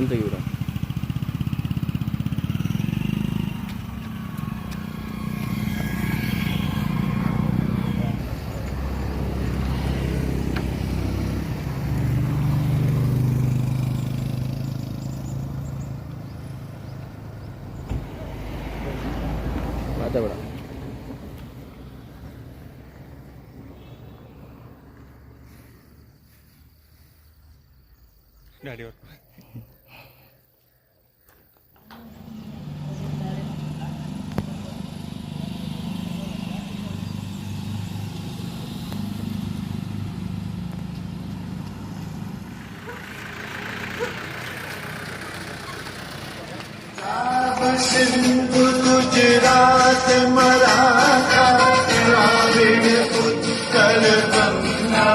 ಅದನ್ನು ತೆಗಿಬಿಡ. ಮಾತಾಡ ಗಾಡಿ सिंधु गुजरात मराठा द्राविड़ उत्कल गंगा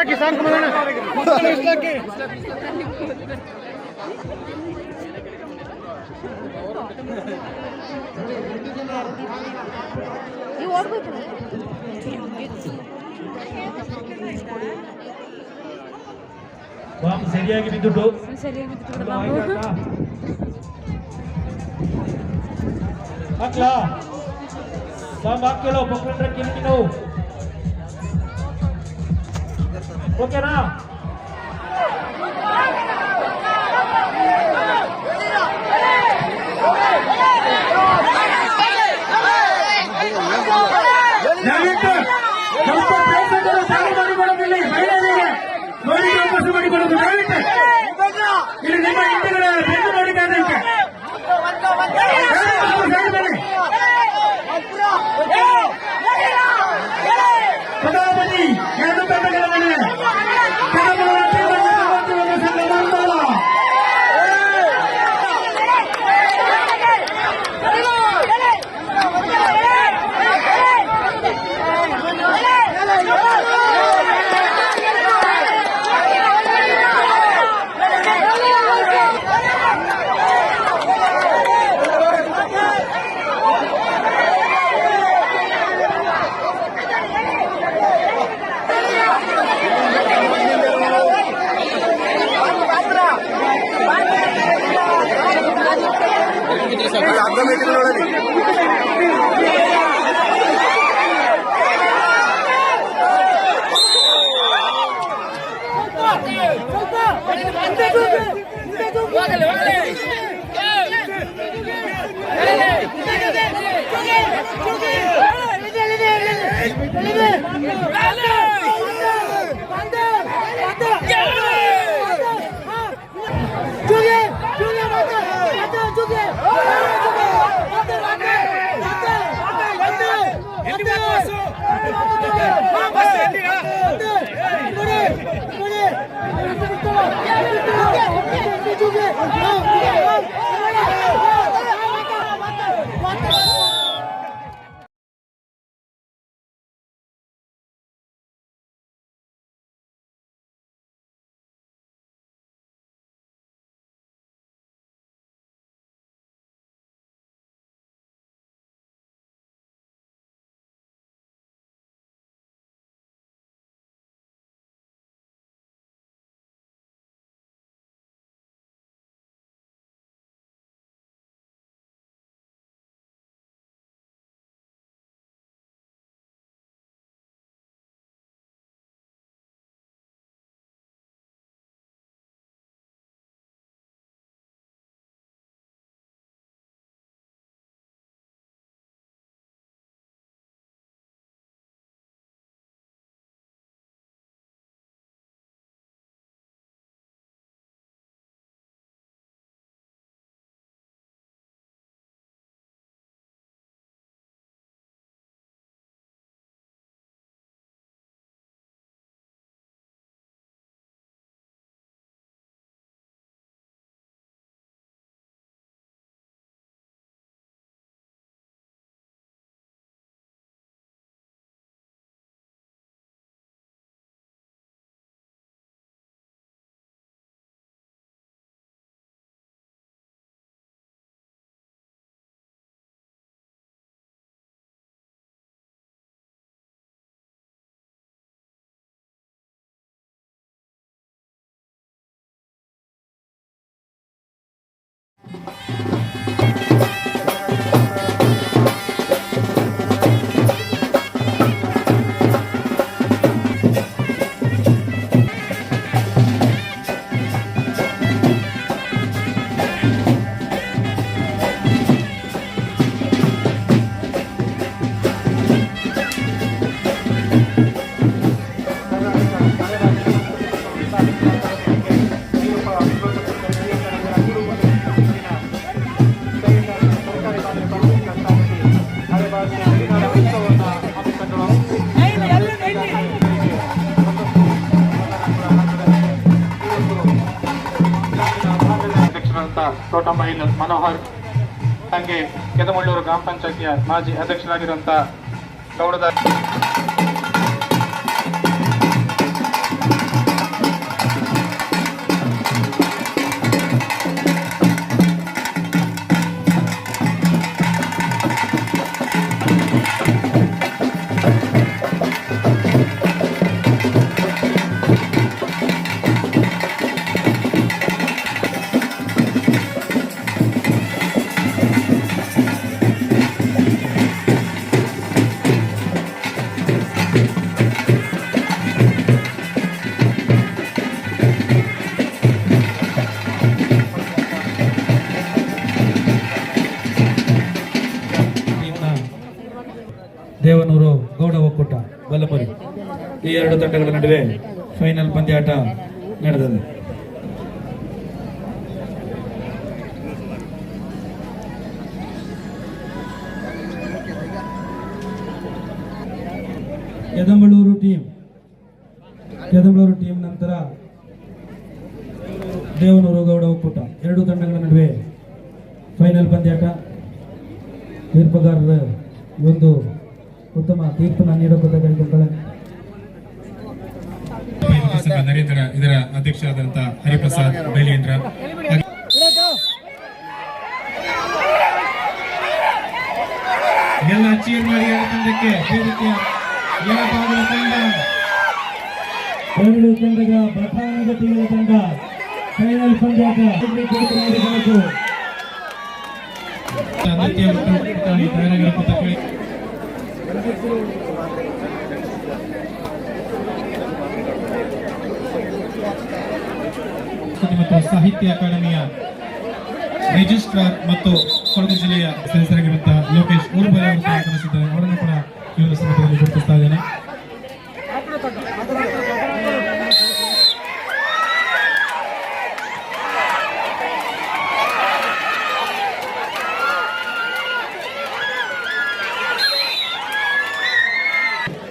किसान को ಬಾಂಬ್ ಸರಿಯಾಗಿ ಬಿದ್ದುಟ್ಟು ಹಾಕ್ಲ ಬಾಂಬ್ ಹಾಕಿಲ್ಲ ಪಕ್ಕಂಡ್ರೆ ಕಿರಿಕಿ ನಾವು ಓಕೆನಾ? ದಯವಿಟ್ಟು ಸ್ವಲ್ಪ ಪ್ರೇಕ್ಷಕರು ಸಾಲು ಮಾಡಿಕೊಳ್ಳೋದಿಲ್ಲ, ಮಹಿಳೆಯರಿಗೆ ನೋಡಿ ಅವಕಾಶ ಮಾಡಿಕೊಳ್ಳೋದು. ದಯವಿಟ್ಟು ಇಲ್ಲಿ ನಿಮ್ಮ ಇಂಟಿಗಳ ಬೆನ್ನು ನೋಡಿತಾ ಇದ್ದಂತೆ ಸದಾಪತಿ ಎರಡು ತಂಡಗಳ ಮನೆ ತೋಟಂಬೈಲ್ ಮನೋಹರ್, ತಂಗೆ ಕೆದಮಳ್ಳೂರು ಗ್ರಾಮ ಪಂಚಾಯತಿಯ ಮಾಜಿ ಅಧ್ಯಕ್ಷರಾಗಿರುವಂಥ ಗೌಡದ ದೇವನೂರು ಗೌಡ ಒಕ್ಕೂಟ ಬಲ್ಲಮುರಿ ಈ ಎರಡು ತಂಡಗಳ ನಡುವೆ ಫೈನಲ್ ಪಂದ್ಯಾಟ ನಡೆದಿದೆ. ಕೆದಮಳೂರು ಟೀಮ್ ನಂತರ ದೇವನೂರು ಗೌಡ ಒಕ್ಕೂಟ ಎರಡು ತಂಡಗಳ ನಡುವೆ ಫೈನಲ್ ಪಂದ್ಯಾಟ. ತೀರ್ಪುಗಾರರ ಒಂದು ಉತ್ತಮ ತೀರ್ಪನ್ನು ನೀಡೋಕೆ ಕೇಳಿಕೊಳ್ತಾರೆ. ನರೇಂದ್ರ, ಇದರ ಅಧ್ಯಕ್ಷರಾದಂತಹ ಹರಿಪ್ರಸಾದ್ ಬೈಲೇಂದ್ರ, ಎಲ್ಲ ಚೀರ್ ಮಾಡಿ ತಂಡಕ್ಕೆ ವೇದಿಕೆಯ ಎಡಭಾಗದ ತಂಡ, ಎರಡು ತಂಡದ ಬಟಾಣಗಟ್ಟಿಗಳ ತಂಡ ಫೈನಲ್ ಪಂದ್ಯಾಟ ಮತ್ತು ಸಾಹಿತ್ಯ ಅಕಾಡೆಮಿಯ ರಿಜಿಸ್ಟ್ರಾರ್ ಮತ್ತು ಕೊಡಗು ಜಿಲ್ಲೆಯ ಸದಸ್ಯರಾಗಿರುವಂತಹ ಲೋಕೇಶ್ ಊರ್ಬಲ ಆಗಮಿಸಿದ್ದಾರೆ. ಅವರನ್ನು ಕೂಡ ಈ ಒಂದು ಸಂದರ್ಭದಲ್ಲಿ ಗುರುತಿಸ್ತಾ ಇದ್ದೇನೆ.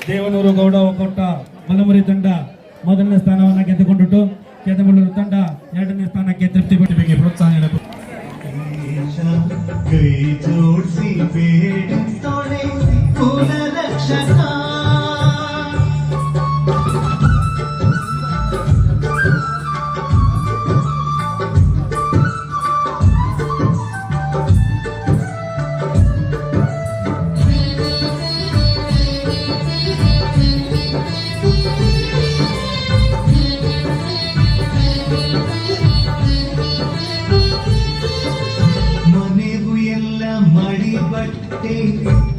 ದೇವನೂರು ಗೌಡ ಒಕ್ಕೂಟ ಬಲಮುರಿ ತಂಡ ಮೊದಲನೇ ಸ್ಥಾನವನ್ನು ಗೆದ್ದುಕೊಂಡಿತು. ಕೆದಮಳ್ಳೂರು ತಂಡ ಎರಡನೇ ಸ್ಥಾನಕ್ಕೆ ತೃಪ್ತಿ ಪಟ್ಟಿಗೆ ಪ್ರೋತ್ಸಾಹ ನೀಡಬೇಕು. ಕೈ ಜೋಡಿಸಿ ಬೇಡುತ್ತಾಳೆ ಕುಲ ರಕ್ಷಕ. ಮನೆಗೂ ಎಲ್ಲ ಮಡಿ ಬಟ್ಟೆ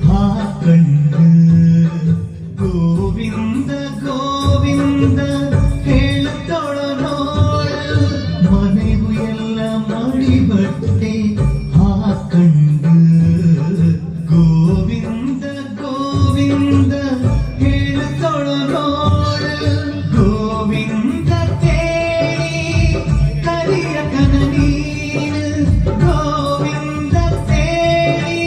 ಹಾಕಂಡು ಗೋವಿಂದ ಗೋವಿಂದ ಹೇಳ್ತಾಳ ನೋಡ. ಮನೆಗೂ ಎಲ್ಲ ಮಡಿ ಬಟ್ಟೆ ಹಾಕಂಡು ಗೋವಿಂದ ಗೋವಿಂದ ಹೇಳ್ತಾಳ ನೋಡ. ಗೋವಿಂದ ತೇಳಿ ಕರಿಯ ಕನನೀನು, ಗೋವಿಂದ ತೇಳಿ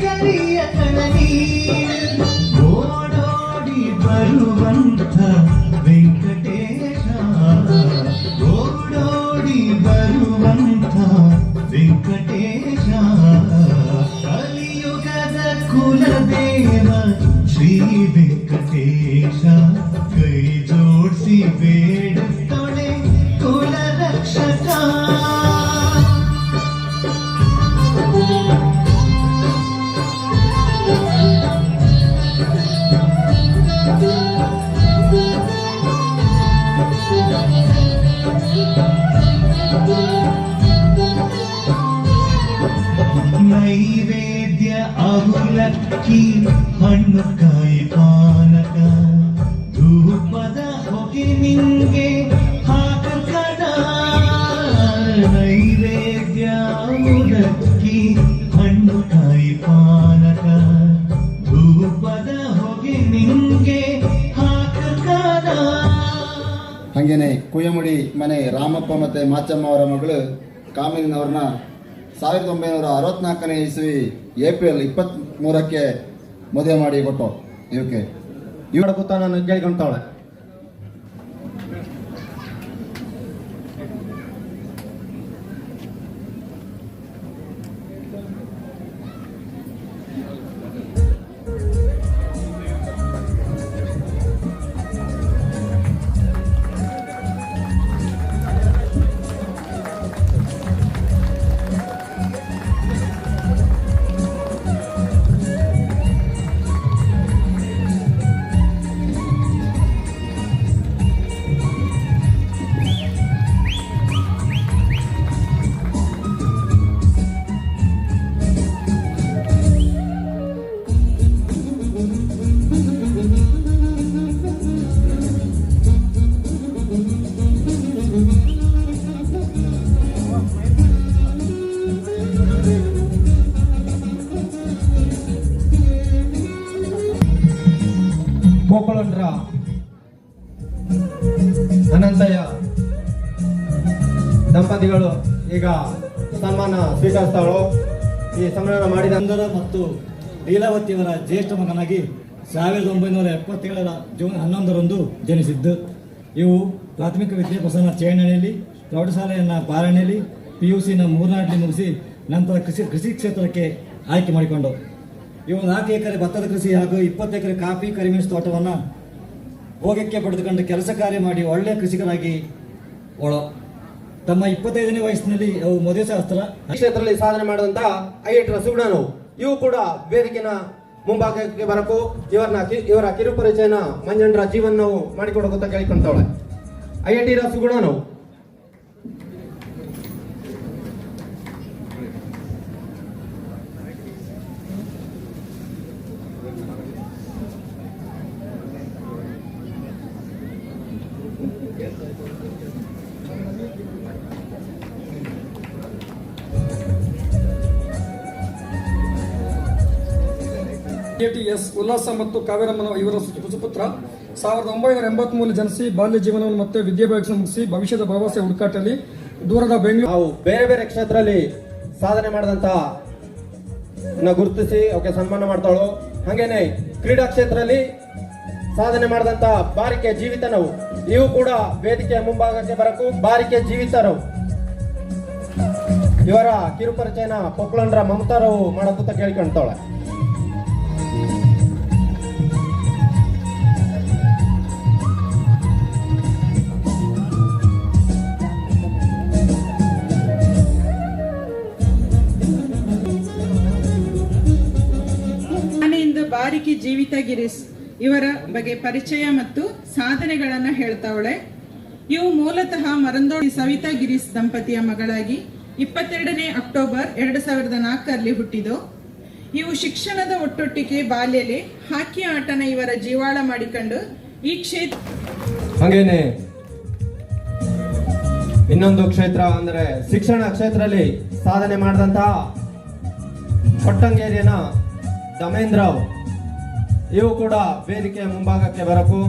ಕರಿಯ ಕನನೀನು. ಓಡೋಡಿ ಬರುವಂಥ ವೆಂಕಟೇಶ, ಓಡೋಡಿ ಬರುವಂಥ ವೆಂಕಟೇಶ. ಕಲಿಯುಗದ ಕುಲದೇವ ಶ್ರೀ ವೆಂಕಟೇಶ. ಕೈ ಜೋಡಿಸಿ ಬೇಡುತ್ತಾಳೆ ಕುಲ ರಕ್ಷಕ. ನೈವೇದ್ಯ ಅವಲಕ್ಕಿ ಹಣ್ಣು ಕಾಯಿ ಪಾನಕ, ಧೂಪದ ಹೊಗೆ ನಿಂಗೆ ಹಾಕಕದ. ನೈವೇದ್ಯ ಅವಲಕ್ಕಿ ಹಣ್ಣು ಕಾಯಿ ಪಾನಕ, ಧೂಪದ ಹೊಗೆ ನಿಂಗೆ ಹಾಕಕದ. ಹಾಗೇನೆ ಕುಯ್ಯಮುಡಿ ಮನೆ ರಾಮಪ್ಪ ಮತ್ತು ಮಾಚಮ್ಮ ಅವರ ಮಗಳು ಕಾಮಿನವ್ರನ್ನ 1964ನೇ ಇಸ್ವಿ ಏಪ್ರಿಲ್ 23ಕ್ಕೆ ಮದುವೆ ಮಾಡಿ ಕೊಟ್ಟು ಇವಕ್ಕೆ ಇವಳ ಗೊತ್ತಾನ ಕೇಳ್ಕೊಂತಾಳೆ. ಅನಂತಯ್ಯ ದಂಪತಿಗಳು ಈಗ ಸನ್ಮಾನ ಸ್ವೀಕರಿಸ್ತಾಳು. ಈ ಸನ್ಮಾನ ಮಾಡಿದ ಮತ್ತು ಲೀಲಾವತಿಯವರ ಜ್ಯೇಷ್ಠ ಮಗನಾಗಿ 1977 ಜೂನ್ 11ರಂದು ಜನಿಸಿದ್ದು. ಇವು ಪ್ರಾಥಮಿಕ ವಿದ್ಯಾಭ್ಯಾಸನ ಚೇಣನೆಯಲ್ಲಿ, ಪ್ರೌಢಶಾಲೆಯನ್ನು ಪಾರಣೆಯಲ್ಲಿ, PUCನ ಮೂರ್ನಾಡ್ಲಿ ಮುಗಿಸಿ ನಂತರ ಕೃಷಿ ಕ್ಷೇತ್ರಕ್ಕೆ ಆಯ್ಕೆ ಮಾಡಿಕೊಂಡು ಇವು 4 ಎಕರೆ ಭತ್ತದ ಕೃಷಿ ಹಾಗೂ 20 ಎಕರೆ ಕಾಫಿ ಕರಿಮೆಣಸು ತೋಟವನ್ನು ಭೋಗಕ್ಕೆ ಪಡೆದುಕೊಂಡು ಕೆಲಸ ಕಾರ್ಯ ಮಾಡಿ ಒಳ್ಳೆಯ ಕೃಷಿಕರಾಗಿ ತಮ್ಮ 25ನೇ ವಯಸ್ಸಿನಲ್ಲಿ ಅವು ಮದುವೆ ಶಾಸ್ತ್ರ ಕ್ಷೇತ್ರದಲ್ಲಿ ಸಾಧನೆ ಮಾಡಿದಂತಹ IIT ಸುಗುಣನು ಇವು ಕೂಡ ವೇದಿಕೆನ ಮುಂಭಾಗಕ್ಕೆ ಬರಕು ಇವರ ಕಿರುಪರಿಚಯನ ಮಂಜಂಡ್ರ ಜೀವನ ನಾವು ಮಾಡಿಕೊಡೋಕಂತ ಕೇಳಿಕೊಂತವಳೆ. IIT ಸುಗುಣನು ATS ಉಲ್ಲಾಸ ಮತ್ತು ಕಾವೇರಮ್ಮನ ಇವರ ಸುಪುತ್ರ 1983 ಜನಿಸಿ ಬಾಲ್ಯ ಜೀವನವನ್ನು ಮತ್ತೆ ವಿದ್ಯಾಭ್ಯಾಸ ಮುಗಿಸಿ ಭವಿಷ್ಯದ ಭರವಸೆ ಹುಡುಕಾಟಲ್ಲಿ ದೂರದ ಬೆಂಗಳೂರು ನಾವು ಬೇರೆ ಬೇರೆ ಕ್ಷೇತ್ರದಲ್ಲಿ ಸಾಧನೆ ಮಾಡಿದಂತ ಗುರುತಿಸಿ ಅವಕ್ಕೆ ಸನ್ಮಾನ ಮಾಡ್ತಾಳು. ಹಾಗೇನೆ ಕ್ರೀಡಾ ಕ್ಷೇತ್ರದಲ್ಲಿ ಸಾಧನೆ ಮಾಡಿದಂತ ಬಾರಿಕೆ ಜೀವಿತನವು ಇವು ಕೂಡ ವೇದಿಕೆಯ ಮುಂಭಾಗಕ್ಕೆ ಬರಕು. ಬಾರಿಕೆ ಜೀವಿತರವು ಇವರ ಕಿರುಪರಿಚಯನ ಪೊಕ್ಲಂಡ್ರ ಮಮತಾರವು ಮಾಡಕೂತ ಕೇಳ್ಕೊಂತಾಳೆ. ಬಾರಿಕೆ ಜೀವಿತ ಗಿರೀಶ್ ಇವರ ಬಗ್ಗೆ ಪರಿಚಯ ಮತ್ತು ಸಾಧನೆಗಳನ್ನ ಹೇಳ್ತಾವಳೆ. ಇವು ಮೂಲತಃ ಮರಂದೋಡಿ ಸವಿತಾ ಗಿರೀಶ್ ದಂಪತಿಯ ಮಗಳಾಗಿ 22ನೇ ಅಕ್ಟೋಬರ್ 2004ರಲ್ಲಿ ಹುಟ್ಟಿದ್ದು. ಇವು ಶಿಕ್ಷಣದ ಒಟ್ಟೊಟ್ಟಿಗೆ ಬಾಲ್ಯಲೆ ಹಾಕಿ ಆಟನ ಇವರ ಜೀವಾಳ ಮಾಡಿಕೊಂಡು ಈ ಕ್ಷೇತ್ರ ಹಾಗೇನೆ ಇನ್ನೊಂದು ಕ್ಷೇತ್ರ ಅಂದ್ರೆ ಶಿಕ್ಷಣ ಕ್ಷೇತ್ರದಲ್ಲಿ ಸಾಧನೆ ಮಾಡಿದಂತಹ ಕೊಟ್ಟಂಗೇರಿಯನ ದಮೇಂದ್ರಾವ್ ಇವು ಕೂಡ ವೇದಿಕೆಯ ಮುಂಭಾಗಕ್ಕೆ ಬರಕು.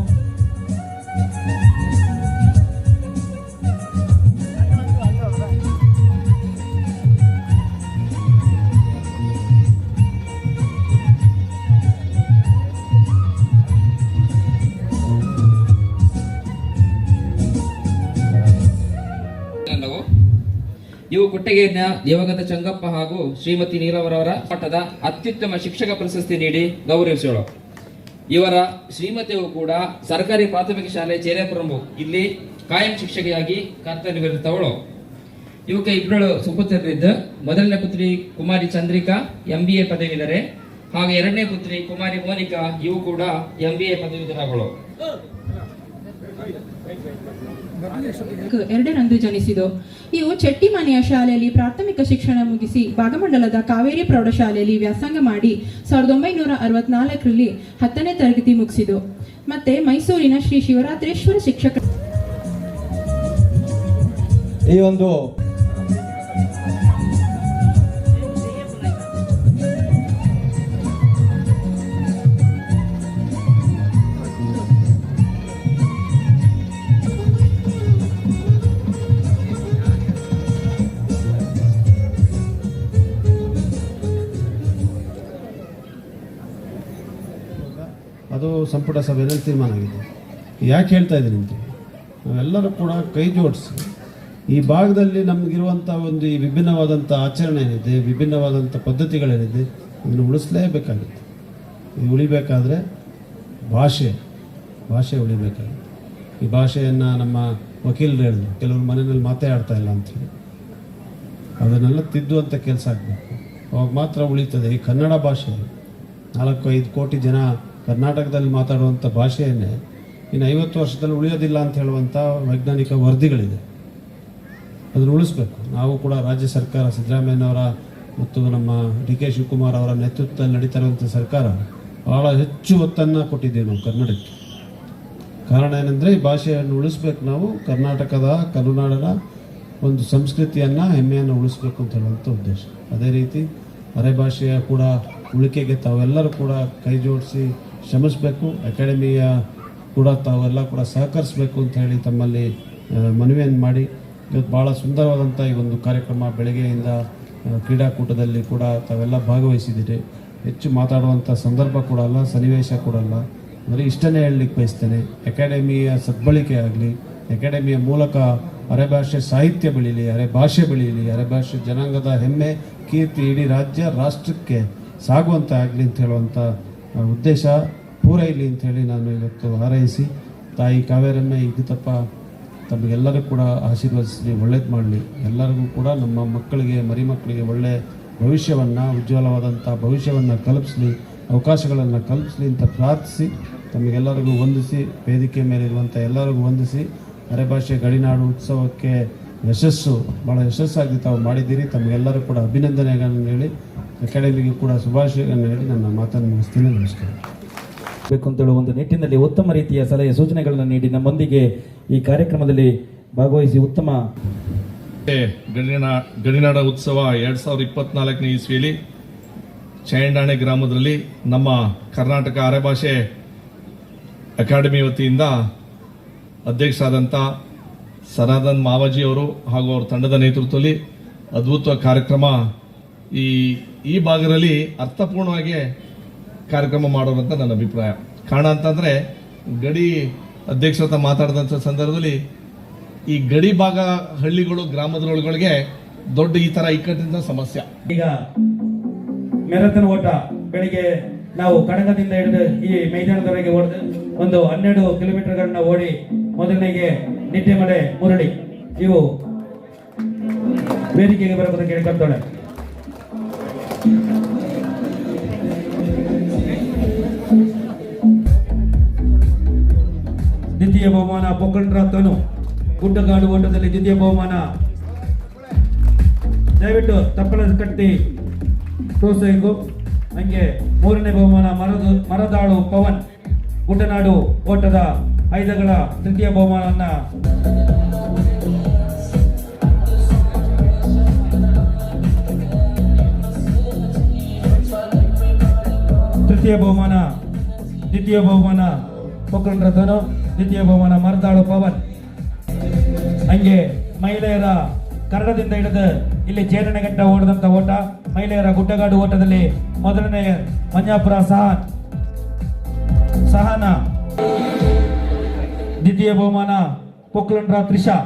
ಇವು ಕೊಟ್ಟಗೇರಿನ ದಿವಂಗತ ಚಂಗಪ್ಪ ಹಾಗೂ ಶ್ರೀಮತಿ ನೀಲವರವರ ಮಟ್ಟದ ಅತ್ಯುತ್ತಮ ಶಿಕ್ಷಕ ಪ್ರಶಸ್ತಿ ನೀಡಿ ಗೌರವಿಸೋಳು. ಇವರ ಶ್ರೀಮತಿಯು ಕೂಡ ಸರ್ಕಾರಿ ಪ್ರಾಥಮಿಕ ಶಾಲೆ ಚೇರೆಪುರಮು ಇಲ್ಲಿ ಕಾಯಂ ಶಿಕ್ಷಕಿಯಾಗಿ ಕರ್ತವ್ಯವಿರುತ್ತವಳು. ಇವಕ್ಕೆ ಇಬ್ಬರು ಸುಪುತ್ರರಿದ್ದು, ಮೊದಲನೇ ಪುತ್ರಿ ಕುಮಾರಿ ಚಂದ್ರಿಕಾ MBA ಪದವೀಧರೆ ಹಾಗೂ ಎರಡನೇ ಪುತ್ರಿ ಕುಮಾರಿ ಮೋನಿಕಾ ಇವು ಕೂಡ MBA ಪದವೀಧರಗಳು. 2ರಂದು ಜನಿಸಿದು. ಇವು ಚೆಟ್ಟಿಮನೆಯ ಶಾಲೆಯಲ್ಲಿ ಪ್ರಾಥಮಿಕ ಶಿಕ್ಷಣ ಮುಗಿಸಿ ಭಾಗಮಂಡಲದ ಕಾವೇರಿ ಪ್ರೌಢಶಾಲೆಯಲ್ಲಿ ವ್ಯಾಸಂಗ ಮಾಡಿ 1964ರಲ್ಲಿ 10ನೇ ತರಗತಿ ಮುಗಿಸಿದು. ಮತ್ತೆ ಮೈಸೂರಿನ ಶ್ರೀ ಶಿವರಾತ್ರೇಶ್ವರ ಶಿಕ್ಷಕ ಈ ಒಂದು ಅದು ಸಂಪುಟ ಸಭೆಯಲ್ಲಿ ತೀರ್ಮಾನ ಆಗಿದೆ. ಯಾಕೆ ಹೇಳ್ತಾ ಇದ್ದೀನಿ ಅಂತ, ನಾವೆಲ್ಲರೂ ಕೂಡ ಕೈ ಜೋಡಿಸಿ ಈ ಭಾಗದಲ್ಲಿ ನಮಗಿರುವಂಥ ಒಂದು ಈ ವಿಭಿನ್ನವಾದಂಥ ಆಚರಣೆ ಏನಿದೆ, ವಿಭಿನ್ನವಾದಂಥ ಪದ್ಧತಿಗಳೇನಿದೆ ಅದನ್ನು ಉಳಿಸಲೇಬೇಕಾಗುತ್ತೆ. ಇದು ಉಳಿಬೇಕಾದ್ರೆ ಭಾಷೆ ಉಳಿಬೇಕಾಗುತ್ತೆ. ಈ ಭಾಷೆಯನ್ನು ನಮ್ಮ ವಕೀಲರು ಹೇಳಿದ್ರು, ಕೆಲವರು ಮನೆಯಲ್ಲಿ ಮಾತಾಡ್ತಾ ಇಲ್ಲ ಅಂಥೇಳಿ, ಅದನ್ನೆಲ್ಲ ತಿದ್ದುವಂಥ ಕೆಲಸ ಆಗಬೇಕು. ಅವಾಗ ಮಾತ್ರ ಉಳಿತದೆ. ಈ ಕನ್ನಡ ಭಾಷೆ 4-5 ಕೋಟಿ ಜನ ಕರ್ನಾಟಕದಲ್ಲಿ ಮಾತಾಡುವಂಥ ಭಾಷೆಯನ್ನೇ ಇನ್ನು 50 ವರ್ಷದಲ್ಲಿ ಉಳಿಯೋದಿಲ್ಲ ಅಂತ ಹೇಳುವಂಥ ವೈಜ್ಞಾನಿಕ ವರದಿಗಳಿದೆ. ಅದನ್ನು ಉಳಿಸ್ಬೇಕು. ನಾವು ಕೂಡ ರಾಜ್ಯ ಸರ್ಕಾರ ಸಿದ್ದರಾಮಯ್ಯನವರ ಮತ್ತು ನಮ್ಮ DK ಶಿವಕುಮಾರ್ ಅವರ ನೇತೃತ್ವದಲ್ಲಿ ನಡೀತಾ ಇರುವಂಥ ಸರ್ಕಾರ ಭಾಳ ಹೆಚ್ಚು ಒತ್ತನ್ನು ಕೊಟ್ಟಿದ್ದೀವಿ ನಾವು ಕನ್ನಡಕ್ಕೆ. ಕಾರಣ ಏನಂದರೆ ಈ ಭಾಷೆಯನ್ನು ಉಳಿಸ್ಬೇಕು. ನಾವು ಕರ್ನಾಟಕದ ಕರುನಾಡಿನ ಒಂದು ಸಂಸ್ಕೃತಿಯನ್ನು, ಹೆಮ್ಮೆಯನ್ನು ಉಳಿಸ್ಬೇಕು ಅಂತ ಹೇಳುವಂಥ ಉದ್ದೇಶ. ಅದೇ ರೀತಿ ಅರೆ ಭಾಷೆಯ ಕೂಡ ಉಳಿಕೆಗೆ ತಾವೆಲ್ಲರೂ ಕೂಡ ಕೈ ಜೋಡಿಸಿ ಶ್ರಮಿಸಬೇಕು. ಅಕಾಡೆಮಿಯ ಕೂಡ ತಾವೆಲ್ಲ ಕೂಡ ಸಹಕರಿಸಬೇಕು ಅಂತ ಹೇಳಿ ತಮ್ಮಲ್ಲಿ ಮನವಿಯನ್ನು ಮಾಡಿ ಇವತ್ತು ಭಾಳ ಸುಂದರವಾದಂಥ ಈ ಒಂದು ಕಾರ್ಯಕ್ರಮ ಬೆಳಗ್ಗೆಯಿಂದ ಕ್ರೀಡಾಕೂಟದಲ್ಲಿ ಕೂಡ ತಾವೆಲ್ಲ ಭಾಗವಹಿಸಿದ್ದೀರಿ. ಹೆಚ್ಚು ಮಾತಾಡುವಂಥ ಸಂದರ್ಭ ಕೂಡ ಅಲ್ಲ, ಸನ್ನಿವೇಶ ಕೂಡ ಅಲ್ಲ. ಅಂದರೆ ಇಷ್ಟನ್ನೇ ಹೇಳಲಿಕ್ಕೆ ಬಯಸ್ತೇನೆ, ಅಕಾಡೆಮಿಯ ಸದ್ಬಳಕೆ ಆಗಲಿ, ಅಕಾಡೆಮಿಯ ಮೂಲಕ ಅರೆಭಾಷೆ ಸಾಹಿತ್ಯ ಬೆಳೀಲಿ, ಅರೆಭಾಷೆ ಬೆಳೀಲಿ, ಅರೆಭಾಷೆ ಜನಾಂಗದ ಹೆಮ್ಮೆ ಕೀರ್ತಿ ಇಡೀ ರಾಜ್ಯ ರಾಷ್ಟ್ರಕ್ಕೆ ಸಾಗುವಂತೆ ಆಗಲಿ ಅಂತ ಹೇಳುವಂಥ ಉದ್ದೇಶ ಪೂರೈಲಿ ಅಂಥೇಳಿ ನಾನು ಇವತ್ತು ಹಾರೈಸಿ, ತಾಯಿ ಕಾವೇರಮ್ಮ ಇಗುತ್ತಪ್ಪ ತಮಗೆಲ್ಲರೂ ಕೂಡ ಆಶೀರ್ವದಿಸಲಿ, ಒಳ್ಳೇದು ಮಾಡಲಿ. ಎಲ್ಲರಿಗೂ ಕೂಡ ನಮ್ಮ ಮಕ್ಕಳಿಗೆ, ಮರಿ ಮಕ್ಕಳಿಗೆ ಒಳ್ಳೆಯ ಭವಿಷ್ಯವನ್ನು, ಉಜ್ವಲವಾದಂಥ ಭವಿಷ್ಯವನ್ನು ಕಲ್ಪಿಸಲಿ, ಅವಕಾಶಗಳನ್ನು ಕಲ್ಪಿಸಲಿ ಅಂತ ಪ್ರಾರ್ಥಿಸಿ ತಮಗೆಲ್ಲರಿಗೂ ವಂದಿಸಿ, ವೇದಿಕೆ ಮೇಲಿರುವಂಥ ಎಲ್ಲರಿಗೂ ವಂದಿಸಿ, ಅರೆಭಾಷೆ ಗಡಿನಾಡು ಉತ್ಸವಕ್ಕೆ ಭಾಳ ಯಶಸ್ಸಾಗಿ ತಾವು ಮಾಡಿದ್ದೀರಿ. ತಮಗೆಲ್ಲರೂ ಕೂಡ ಅಭಿನಂದನೆಗಳನ್ನು ಹೇಳಿ, ಅಕಾಡೆಮಿಗೆ ಕೂಡ ಶುಭಾಶಯಗಳನ್ನು ಹೇಳಿ ನನ್ನ ಮಾತನ್ನು ಮುಗಿಸ್ತೀನಿ. ನಮಸ್ಕಾರ. ಬೇಕು ಅಂತೇಳುವ ಒಂದು ನಿಟ್ಟಿನಲ್ಲಿ ಉತ್ತಮ ರೀತಿಯ ಸಲಹೆ ಸೂಚನೆಗಳನ್ನು ನೀಡಿ ನಮ್ಮೊಂದಿಗೆ ಈ ಕಾರ್ಯಕ್ರಮದಲ್ಲಿ ಭಾಗವಹಿಸಿ ಉತ್ತಮ ಗಡಿನಾಡ ಉತ್ಸವ 2024ನೇ ಇಸ್ವಿಯಲ್ಲಿ ಚೈಂಡಾಣೆ ಗ್ರಾಮದಲ್ಲಿ ನಮ್ಮ ಕರ್ನಾಟಕ ಅರೆಭಾಷೆ ಅಕಾಡೆಮಿ ವತಿಯಿಂದ ಅಧ್ಯಕ್ಷರಾದಂಥ ಸನಾತನ್ ಮಾವಾಜಿ ಅವರು ಹಾಗೂ ಅವರ ತಂಡದ ನೇತೃತ್ವದಲ್ಲಿ ಅದ್ಭುತ ಕಾರ್ಯಕ್ರಮ ಈ ಭಾಗದಲ್ಲಿ ಅರ್ಥಪೂರ್ಣವಾಗಿ ಕಾರ್ಯಕ್ರಮ ಮಾಡೋದಂತ ನನ್ನ ಅಭಿಪ್ರಾಯ. ಕಾರಣ ಅಂತಂದ್ರೆ ಗಡಿ ಅಧ್ಯಕ್ಷರ ಮಾತಾಡಿದಂಥ ಸಂದರ್ಭದಲ್ಲಿ ಈ ಗಡಿ ಭಾಗ ಹಳ್ಳಿಗಳು ಗ್ರಾಮದೊಳಗಳಿಗೆ ದೊಡ್ಡ ಈ ತರ ಇಕ್ಕಟ್ಟಿನ ಸಮಸ್ಯೆ. ಈಗ ಮ್ಯಾರಥಾನ್ ಓಟ ಬೆಳಿಗ್ಗೆ ನಾವು ಕಡಗದಿಂದ ಹಿಡಿದು ಈ ಮೈದಾನದವರೆಗೆ ಓಡಿದು ಒಂದು 12 ಕಿಲೋಮೀಟರ್ಗಳನ್ನ ಓಡಿ ಮೊದಲನೆಗೆ ನಿಟ್ಟೆಮಲೆ ಮುರಳಿ ಇವು ವೇದಿಕೆಗೆ ಬರಬಹುದು ಕೇಳಿಕೊಳ್ತಾಳೆ. ದ್ವಿತೀಯ ಬಹುಮಾನ ಪೊಕ್ಕಂಡ್ರ ತನು ಗುಡ್ಡಗಾಡು ಓಟದಲ್ಲಿ ದ್ವಿತೀಯ ಬಹುಮಾನ. ದಯವಿಟ್ಟು ತಪ್ಪಲ ಕಟ್ಟಿ ಪ್ರೋತ್ಸಾಹಿಸು. ಹಂಗೆ ಮೂರನೇ ಬಹುಮಾನ ಮರದಾಳು ಪವನ್ ಗುಡ್ಡನಾಡು ಓಟದ ಐದಗಳ ತೃತೀಯ ಬಹುಮಾನವನ್ನ ತೃತೀಯ ಬಹುಮಾನ, ದ್ವಿತೀಯ ಬಹುಮಾನ ಪೊಕ್ಕಂಡ್ರ ತನು, ದ್ವಿತೀಯ ಬಹುಮಾನ ಮರದಾಳು ಪವನ್. ಹಂಗೆ ಮಹಿಳೆಯರ ಕನ್ನಡದಿಂದ ಹಿಡಿದು ಇಲ್ಲಿ ಜೇಡಣೆಗಂಟ ಓಡಿದಂತ ಓಟ, ಮಹಿಳೆಯರ ಗುಡ್ಡಗಾಡು ಓಟದಲ್ಲಿ ಮೊದಲನೇ ಮಂಜಾಪುರ ಸಹನ, ದ್ವಿತೀಯ ಬಹುಮಾನ ಪೊಕ್ಕಲಂಡ್ರ ತ್ರಿಷಾ.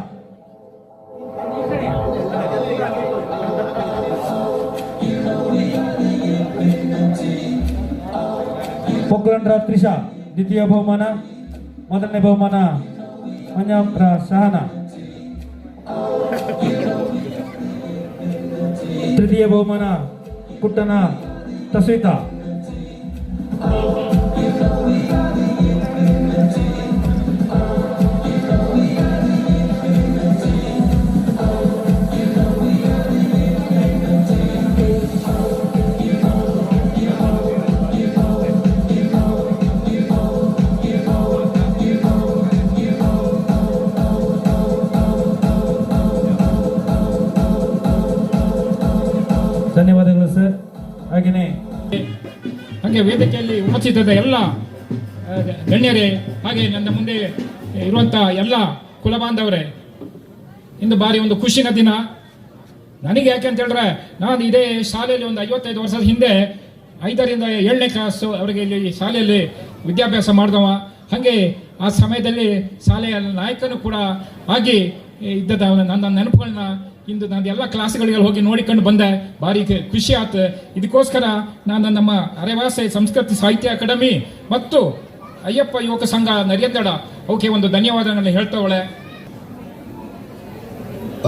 ಪೊಕ್ಕಲಂಡ್ರ ತ್ರಿಷಾ ದ್ವಿತೀಯ ಬಹುಮಾನ, ಮೊದಲನೇ ಬಹುಮಾನ ಮಂಜಾಪುರ ಸಹನ. ತೃತೀಯ ಬಹುಮಾನ ಕುಟ್ಟನ ತಸ್ವಿತಾ. ಧನ್ಯವಾದಗಳು ಸರ್. ಹಾಗೆಯೇ ಹಾಗೆ ವೇದಿಕೆಯಲ್ಲಿ ಉಪಸ್ಥಿತದ ಎಲ್ಲ ಗಣ್ಯರೇ, ಹಾಗೆ ನನ್ನ ಮುಂದೆ ಇರುವಂಥ ಎಲ್ಲ ಕುಲಬಾಂಧವರೇ, ಇಂದು ಬಾರಿ ಒಂದು ಖುಷಿನ ದಿನ ನನಗೆ. ಯಾಕೆ ಅಂತ ಹೇಳಿದ್ರೆ, ನಾನು ಇದೇ ಶಾಲೆಯಲ್ಲಿ ಒಂದು 55 ವರ್ಷದ ಹಿಂದೆ 5ರಿಂದ 7ನೇ ಕ್ಲಾಸು ಅವರಿಗೆ ಇಲ್ಲಿ ಶಾಲೆಯಲ್ಲಿ ವಿದ್ಯಾಭ್ಯಾಸ ಮಾಡಿದವ. ಹಾಗೆ ಆ ಸಮಯದಲ್ಲಿ ಶಾಲೆಯ ನಾಯಕನೂ ಕೂಡ ಆಗಿ ಇದ್ದದ ನನ್ನ ನೆನಪುಗಳನ್ನ ಇಂದು ನಾನು ಎಲ್ಲ ಕ್ಲಾಸ್ಗಳಿಗೆ ಹೋಗಿ ನೋಡಿಕೊಂಡು ಬಂದೆ. ಭಾರಿ ಖುಷಿ ಆಯ್ತು. ಇದಕ್ಕೋಸ್ಕರ ನಾನು ನಮ್ಮ ಅರೆಭಾಷೆ ಸಂಸ್ಕೃತಿ ಸಾಹಿತ್ಯ ಅಕಾಡೆಮಿ ಮತ್ತು ಅಯ್ಯಪ್ಪ ಯುವಕ ಸಂಘ ನರಿಯದ್ದಡ ಅವಕ್ಕೆ ಒಂದು ಧನ್ಯವಾದಗಳನ್ನ ಹೇಳ್ತಾವಳೆ.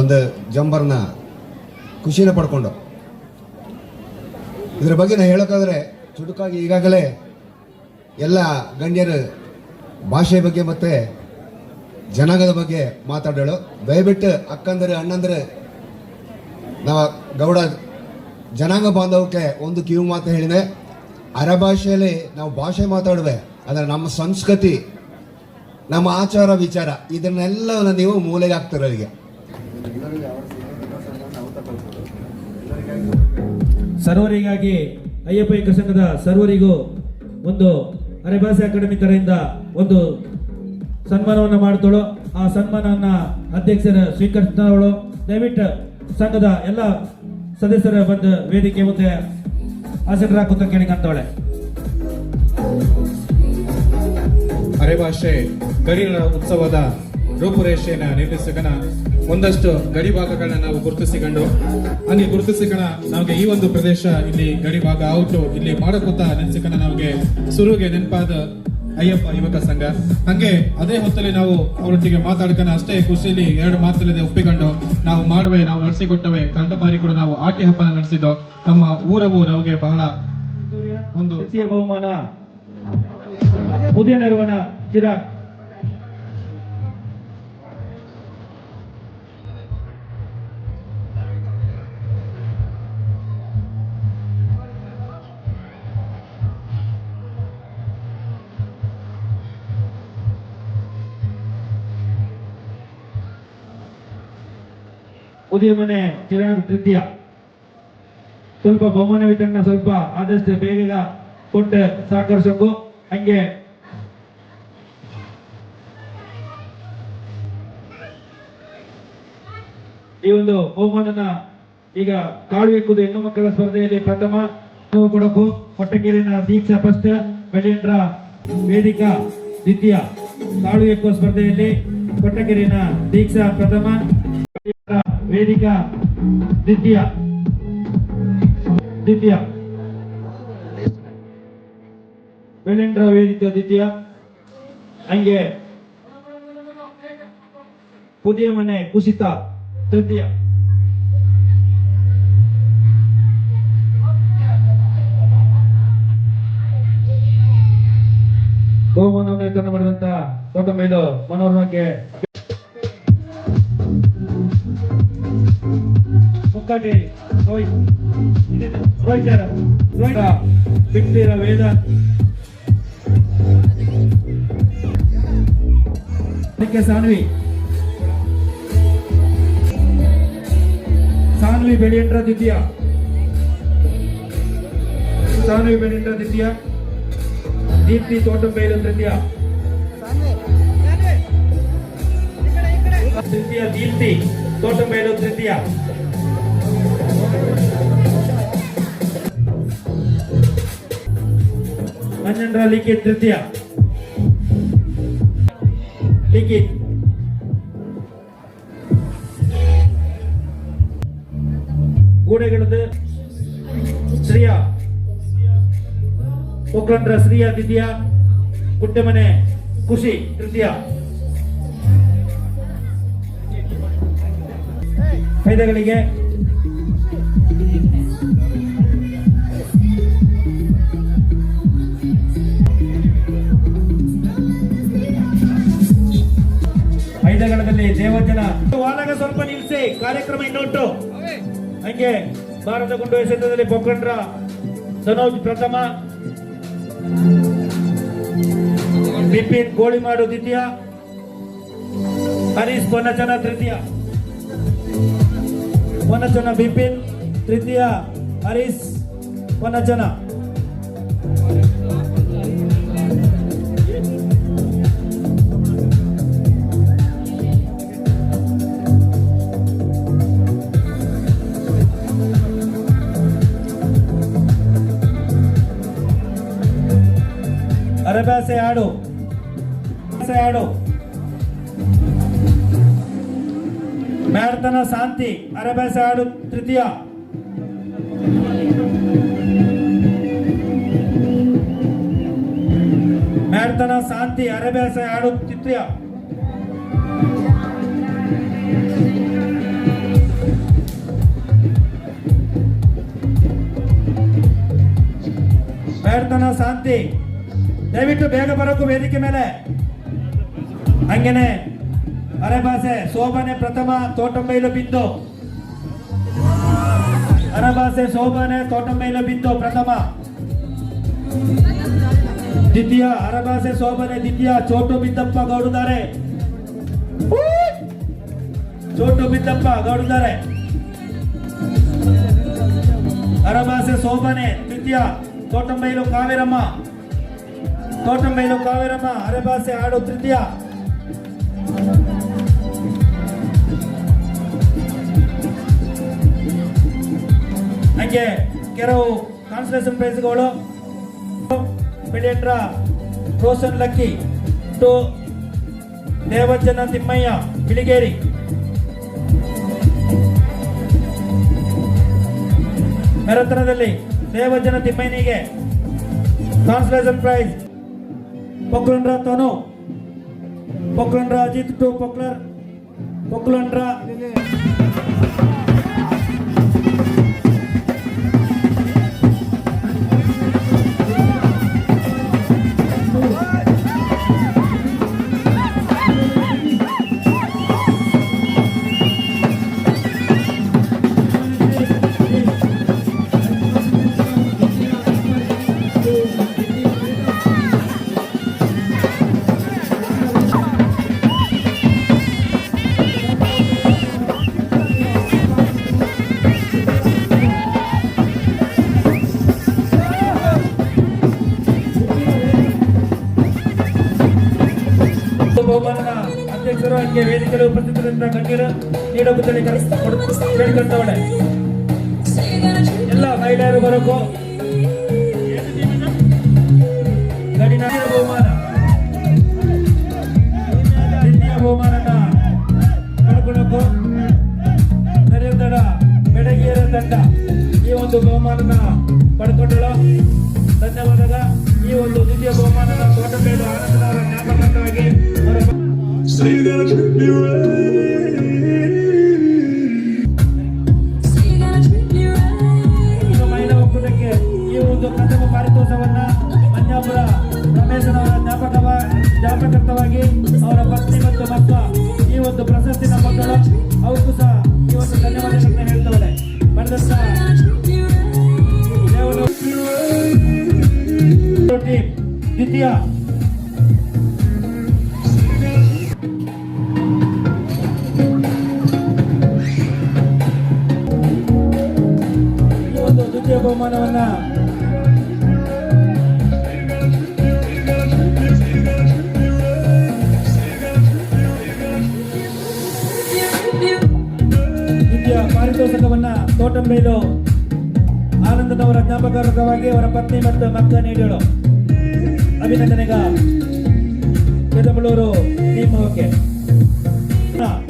ಒಂದು ಜಂಬರ್ನ ಖುಷಿನ ಪಡ್ಕೊಂಡು ಇದ್ರ ಬಗ್ಗೆ ನಾನು ಹೇಳೋಕ್ಕಾದ್ರೆ ಚುಟುಕಾಗಿ ಈಗಾಗಲೇ ಎಲ್ಲ ಗಣ್ಯರು ಭಾಷೆ ಬಗ್ಗೆ ಮತ್ತು ಜನಾಂಗದ ಬಗ್ಗೆ ಮಾತಾಡೋಳು. ದಯವಿಟ್ಟು ಅಕ್ಕಂದರೆ ಅಣ್ಣಂದರೆ ನಾವು ಗೌಡ ಜನಾಂಗ ಬಾಂಧವಕ್ಕೆ ಒಂದು ಕಿವು ಮಾತು ಹೇಳಿದೆ. ಅರೆಭಾಷೆಯಲ್ಲಿ ನಾವು ಭಾಷೆ ಮಾತಾಡುವೆ, ಆದರೆ ನಮ್ಮ ಸಂಸ್ಕೃತಿ, ನಮ್ಮ ಆಚಾರ ವಿಚಾರ ಇದನ್ನೆಲ್ಲ ನೀವು ಮೂಲೆಗೆ ಹಾಕ್ತೀರ. ಈಗ ಸರ್ವರಿಗಾಗಿ ಅಯ್ಯಪ್ಪ ಯುವಕ ಸಂಘದ ಸರ್ವರಿಗೂ ಒಂದು ಅರೆಭಾಷೆ ಅಕಾಡೆಮಿ ಕಡೆಯಿಂದ ಒಂದು ಸನ್ಮಾನವನ್ನು ಮಾಡ್ತಳು. ಆ ಸನ್ಮಾನವನ್ನ ಅಧ್ಯಕ್ಷರ ಸ್ವೀಕರಿಸಿದವಳು. ದಯವಿಟ್ಟು ಸಂಘದ ಎಲ್ಲ ಸದಸ್ಯರ ಬಂದು ವೇದಿಕೆ ಮುಂದೆ ಹಾಜರಾಗುತ್ತ ಕೇಳಿಕೊಂಡವಳೆ. ಅರೆಭಾಷೆ ಗಡಿಗಳ ಉತ್ಸವದ ರೂಪುರೇಷೆಯನ್ನು ನಿರ್ಮಿಸಿಕನ ಒಂದಷ್ಟು ಗಡಿ ಭಾಗಗಳನ್ನ ನಾವು ಗುರುತಿಸಿಕೊಂಡು ಹಂಗೆ ಗುರುತಿಸಿಕಣ ನಮಗೆ ಈ ಒಂದು ಪ್ರದೇಶ ಇಲ್ಲಿ ಗಡಿ ಭಾಗ ಔಟು ಇಲ್ಲಿ ಮಾಡಕೂತ ನೆನೆಸಿಕಣ ನಮಗೆ ಸುರುಗೆ ನೆನಪಾದ ಅಯ್ಯಪ್ಪ ಯುವಕ ಸಂಘ. ಹಂಗೆ ಅದೇ ಹೊತ್ತಲ್ಲಿ ನಾವು ಅವರೊಟ್ಟಿಗೆ ಮಾತಾಡ್ಕನ ಅಷ್ಟೇ ಖುಷಿಯಲ್ಲಿ ಎರಡು ಮಾತಲ್ಲಿದೆ ಒಪ್ಪಿಕೊಂಡು ನಾವು ಮಾಡುವೆ, ನಾವು ನಡೆಸಿಕೊಟ್ಟವೆ. ಕಳೆದ ಬಾರಿ ಕೂಡ ನಾವು ಆಟಿ ಹಬ್ಬನ ನಡೆಸಿದ್ದು. ನಮ್ಮ ಊರವು ನಮಗೆ ಬಹಳ ಒಂದು ಬಹುಮಾನ ಉದಯ ನಿರ್ವಹಣ ಚಿರಾಗ್. ಉದಯ ಮನೆ ಚಿರಾಗ್ ತೃತೀಯ. ಸ್ವಲ್ಪ ಬಹುಮಾನ ವಿತರಣೆ ಸ್ವಲ್ಪ ಆದಷ್ಟು ಬೇಗ ಕೊಟ್ಟು ಸಹಕರಿಸಬೇಕು. ಹಂಗೆ ಈ ಒಂದು ಬಹುಮಾನನ ಈಗ ಕಾಳು ಎಕ್ಕುವುದು ಹೆಣ್ಣು ಮಕ್ಕಳ ಸ್ಪರ್ಧೆಯಲ್ಲಿ ಪ್ರಥಮ ಕೊಡಕು. ಕೊಟ್ಟಗೆರೆನ ದೀಕ್ಷಾ ಫಸ್ಟ್, ಬೆಳೆಂಡ್ರ ವೇದಿಕಾ ದ್ವಿತೀಯ. ಕಾಳು ಎಕ್ಕುವ ಸ್ಪರ್ಧೆಯಲ್ಲಿ ಕೊಟ್ಟಗೆರೆನ ದೀಕ್ಷಾ ಪ್ರಥಮ, ವೇದಿಕಾ ದ್ವಿತೀಯ. ಬೆಳೆಂಡ್ರ ವೇದಿಕಾ ದ್ವಿತೀಯ. ಹಂಗೆ ಪುದಿಯ ಮನೆ ಕುಸಿತ ತೃತೀಯ. ಬಹುಮಾನವನ್ನು ವಿತರಣೆ ಮಾಡಿದಂತ ದೊಡ್ಡ ಮೇಲು ಮನೋರಮಕ್ಕೆ ಮುಕ್ಕಾಟಿ ಬಿಟ್ಟಿರ ವೇದ ಸಾನ್ವಿ ಬೆಳೆಯಂಡ್ರ ದ್ವಿತೀಯ. ಸಾನ್ವಿ ಬೆಳೆಯಂಡ್ರ ದ್ವಿತೀಯ. ದೀಪ್ತಿ ತೋಟಂಬೈಲು ತೃತೀಯ. ದೀಪ್ತಿ ತೋಟಂಬೈಲು ತೃತೀಯ. ಮಂಜಂಡ್ರ ಲಿಖಿತ್ ತೃತೀಯ. ಲಿಖಿತ್ ಗೂಡೆಗಳದ್ದು ಶ್ರೀಯಾ. ಪೋಕ್ರಂಡ್ರ ಶ್ರೀಯಾ ದ್ವಿತೀಯ. ಗುಡ್ಡೆಮನೆ ಖುಷಿ ತೃತೀಯ. ಫೈದಗಳಿಗೆ ಐದಗಳದಲ್ಲಿ ದೇವಜನ ವಾಲಗ ಸ್ವಲ್ಪ ನಿಲ್ಲಿಸಿ, ಕಾರ್ಯಕ್ರಮ ಇನ್ನೊಂಟು. ಹಂಗೆ ಭಾರತ ಗುಂಡು ಎಸೆತದಲ್ಲಿ ಪೊಕ್ರಂಡ್ರ ಸನೋಜ್ ಪ್ರಥಮ, ಬಿಪಿನ್ ಗೋಳಿಮಾಡು ದ್ವಿತೀಯ, ಹರೀಶ್ ಪೊನ್ನಚನ ತೃತೀಯ. ಪೊನ್ನಚನ ಬಿಪಿನ್ ತೃತೀಯ, ಹರೀಶ್ ಪೊನ್ನಚನ. ಅರಭಾಸೆ ಆಡು ಮ್ಯಾಡ್ತನ ಶಾಂತಿ ಅರಭಾಸೆ ಆಡು ತೃತೀಯ. ಮ್ಯಾಡ್ತನ ಶಾಂತಿ ಅರಭಾಸೆ ಆಡು ತೃತೀಯ. ಮ್ಯಾಡ್ತನ ಶಾಂತಿ ದಯವಿಟ್ಟು ಬೇಗ ಬರೋಕು ವೇದಿಕೆ ಮೇಲೆ. ಹಂಗೇನೆ ಅರೆಭಾಷೆ ಶೋಭನೆ ಪ್ರಥಮ, ತೋಟಂಬೈಲು ಬಿಂದು. ಅರೆಭಾಷೆ ಶೋಭನೆ ತೋಟಂಬೈಲು ಬಿಂದು ಪ್ರಥಮ. ದ್ವಿತೀಯ ಅರೆಭಾಷೆ ಶೋಭನೆ ದ್ವಿತೀಯ. ಚೋಟು ಬಿದ್ದಪ್ಪ ಗೌಡುದಾರೆ. ಅರೆಭಾಷೆ ಶೋಭನೆ ತೃತೀಯ. ತೋಟಂಬೈಲು ಕಾವೇರಮ್ಮ. ಅರೆಭಾಷೆ ಆಡು ತೃತೀಯ. ಹಾಗೆ ಕೆಲವು ಕಾನ್ಸಲೇಷನ್ ಪ್ರೈಸ್ಗಳು ಮಿಲಿಯನ್ರ ರೋಷನ್ ಲಕ್ಕಿ ಟು ದೇವಜ್ಜನ ತಿಮ್ಮಯ್ಯ ಬಿಳಿಗೇರಿ. ಮ್ಯಾರಥಾನದಲ್ಲಿ ದೇವಜ್ಜನ ತಿಮ್ಮಯ್ಯನಿಗೆ consolation prize. Pokkalandra Tanu, Pokkalandra Ajith to Pokkalandra ಬಹುಮಾನದ ಅಧ್ಯಕ್ಷರು ಹಂಗೆ ವೇದಿಕೆಯಲ್ಲಿ ಉಪಸ್ಥಿತರಿಂದ ಗಣ್ಯರು ನೀಡುವುದರಲ್ಲಿ ಕೇಳಿಕೊಂಡವಳೆ. ಎಲ್ಲ ಮಹಿಳೆಯರು ಬರಬೇಕು. ಗಡಿನ ಬಹುಮಾನ, ದ್ವಿತೀಯ ಬಹುಮಾನನ ಪಡ್ಕೊಳ್ಳೋಕು ನರೇಂದ್ರ ಬೆಳಗಿಯರ ತಂಡ ಈ ಒಂದು ಬಹುಮಾನನ ಪಡ್ಕೊಂಡಳು. ಧನ್ಯವಾದ. ಈ ಒಂದು ದ್ವಿತೀಯ ಬಹುಮಾನದ ತೋಟಬೇಡು ಆನಂದನವರ ಜ್ಞಾಪಕಾರ್ಥವಾಗಿ ಮಹಿಳಾ ಒಕ್ಕೂಟಕ್ಕೆ ಈ ಒಂದು ಪ್ರಥಮ ಪಾರಿತೋಷವನ್ನ ಮಂಜಾಪುರ ರಮೇಶನವರ ಜ್ಞಾಪಕಾರ್ಥವಾಗಿ ಅವರ ಪತ್ನಿ ಮತ್ತು ಮಕ್ಕ ಈ ಒಂದು ಪ್ರಶಸ್ತಿನ ಕೊಟ್ಟಳು. ಅವಕ್ಕೂ ಸಹ ಈ ಒಂದು ಧನ್ಯವಾದಗಳನ್ನ ಹೇಳ್ತವಳೆ. ಬಂದಂತ ಟೀಮ್ ದ್ವಿತೀಯ ಈ ಒಂದು ದ್ವಿತೀಯ ಬಹುಮಾನವನ್ನ ದ್ವಿತೀಯ ಪಾರಿತೋಷಕವನ್ನ ತೋಟಂಬೇಲು ಆನಂದನವರ ಜ್ಞಾಪಕಾರ್ಥವಾಗಿ ಅವರ ಪತ್ನಿ ಮತ್ತು ಮಕ್ಕ ನೀಡಲು ಅಭಿನಂದನೆಗ ಕೆದಮಳೂರು ಟೀಮ್ ಓಕೆ.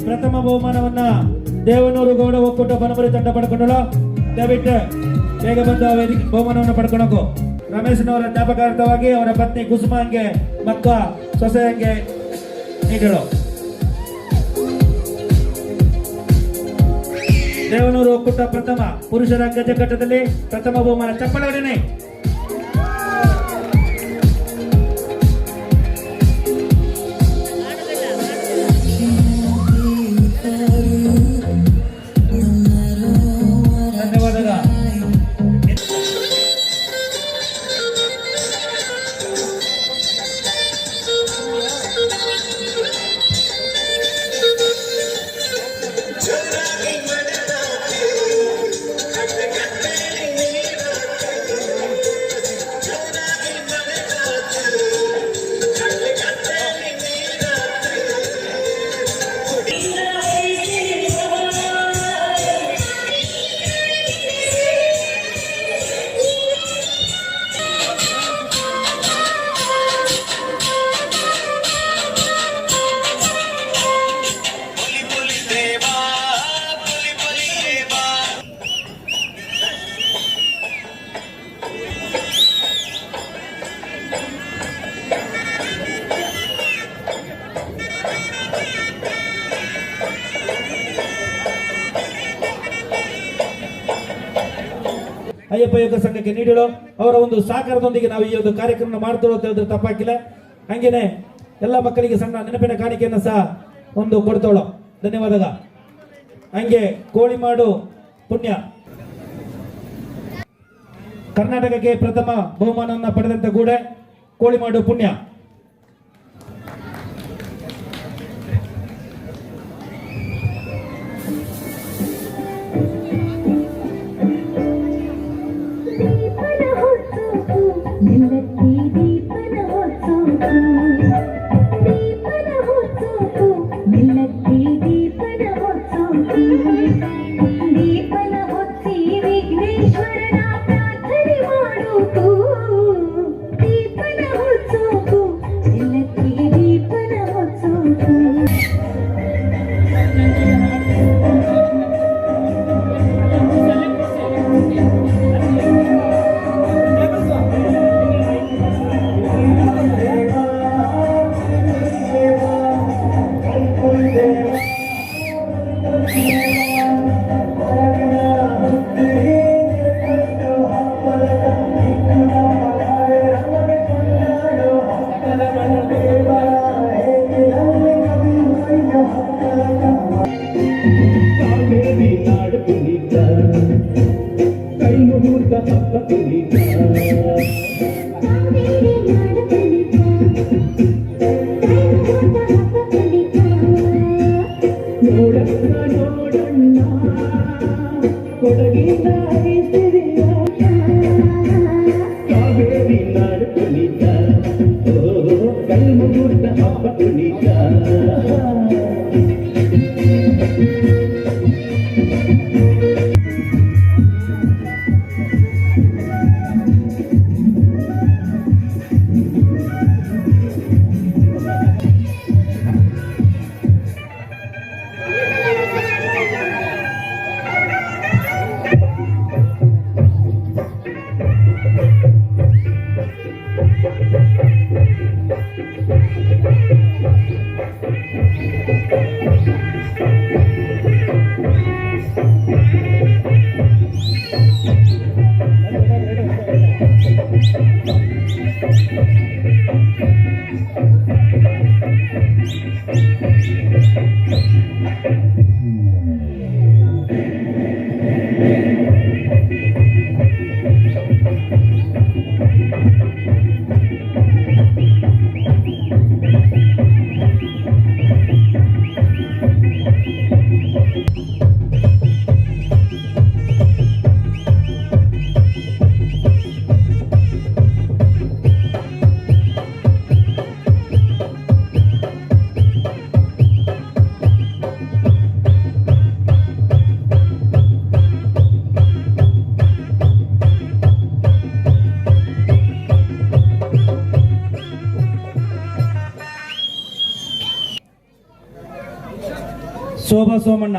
ಪ್ರಥಮ ಬಹುಮಾನವನ್ನ ದೇವನೂರು ಗೌಡ ಒಕ್ಕೂಟ ಬನಮರಿ ತಂಡ ಪಡ್ಕೊಂಡಳು. ದಯವಿಟ್ಟು ಬೇಗ ಬಂದು ವೇದಿಕೆ ಬಹುಮಾನವನ್ನು ಪಡ್ಕೊಳಕು. ರಮೇಶನವರ ಜ್ಞಾಪಕಾರ್ಥವಾಗಿ ಅವರ ಪತ್ನಿ ಕುಸುಮಾಂಗೆ ಮಕ್ಕ ಸೊಸೆಯಂಗೆ ನೀಡಲು. ದೇವನೂರು ಒಕ್ಕೂಟ ಪ್ರಥಮ ಪುರುಷರ ಗಜಕಟ್ಟದಲ್ಲಿ ಪ್ರಥಮ ಬಹುಮಾನ. ಚಪ್ಪಳ ಹೊಡೆನೆ. ಧನ್ಯವಾದ. ಅಯ್ಯಪ್ಪ ಯೋಗ ಸಂಘಕ್ಕೆ ನೀಡಲು ಅವರ ಒಂದು ಸಹಕಾರದೊಂದಿಗೆ ನಾವು ಈ ಒಂದು ಕಾರ್ಯಕ್ರಮ ಮಾಡ್ತಿರೋ ಅಂತ ಹೇಳಿದ್ರೆ ತಪ್ಪಾಗಿಲ್ಲ. ಹಂಗೇನೆ ಎಲ್ಲ ಮಕ್ಕಳಿಗೆ ಸಣ್ಣ ನೆನಪಿನ ಕಾಣಿಕೆಯನ್ನು ಸಹ ಒಂದು ಕೊಡ್ತೋಳು. ಧನ್ಯವಾದ. ಹಂಗೆ ಕೋಳಿಮಾಡು ಪುಣ್ಯ ಕರ್ನಾಟಕಕ್ಕೆ ಪ್ರಥಮ ಬಹುಮಾನವನ್ನು ಪಡೆದಂತ ಗೂಡೆ ಕೋಳಿಮಾಡು ಪುಣ್ಯ. ದೀಪನ ಹೊತ್ತಿ ವಿಘ್ನೇಶ್ವರ ಕಾವೇರಿ ನಾಡು ಕುಣಿತ ಕೈ ಮುಹೂರ್ತ ಹಬ್ಬ ಕುಣಿತ ನೋಡಣ್ಣ ನೋಡಣ್ಣ ಕೊಡಗಿನ ಐಸಿರಿಯ ಕಾವೇರಿ ನಾಡು ಕುಣಿತ ಕೈ ಮುಹೂರ್ತ ಹಬ್ಬ ಕುಣಿತ ಶೋಭಾ ಸೋಮಣ್ಣ